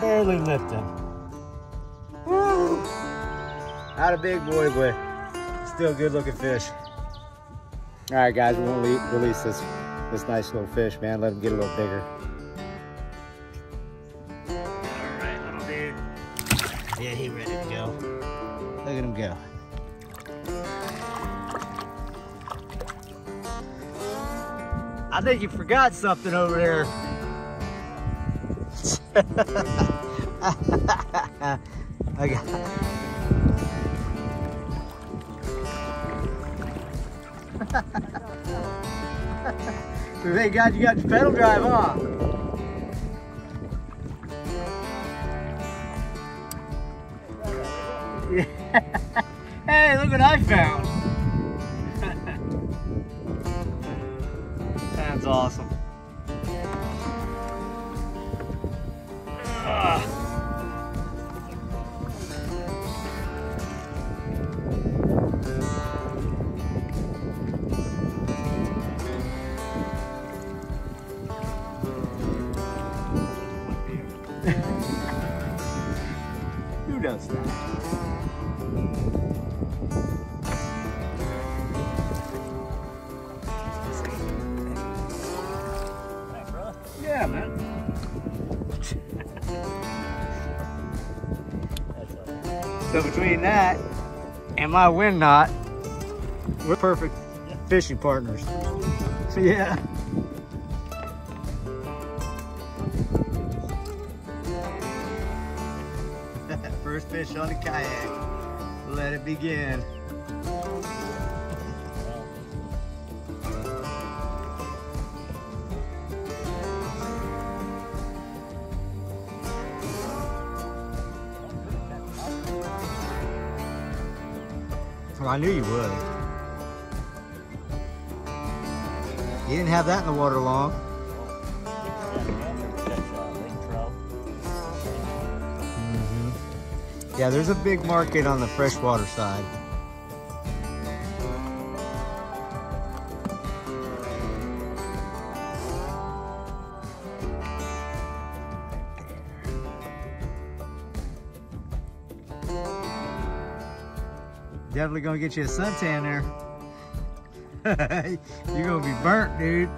Barely lifting. Woo! Not a big boy, but still a good looking fish. All right, guys, we won't release this nice little fish, man. Let him get a little bigger. All right, little dude. Yeah, he ready to go. Look at him go. I think you forgot something over there. I got. Thank God you got the pedal drive, huh? Yeah. Hey, look what I found. That's awesome. Who does that? Thanks, brother. Yeah, man. So between that and my wind knot, we're perfect fishing partners. Yeah. First fish on the kayak. Let it begin. Well, I knew you would. You didn't have that in the water long. Yeah, there's a big market on the freshwater side. Definitely gonna get you a suntan there. You're gonna be burnt, dude.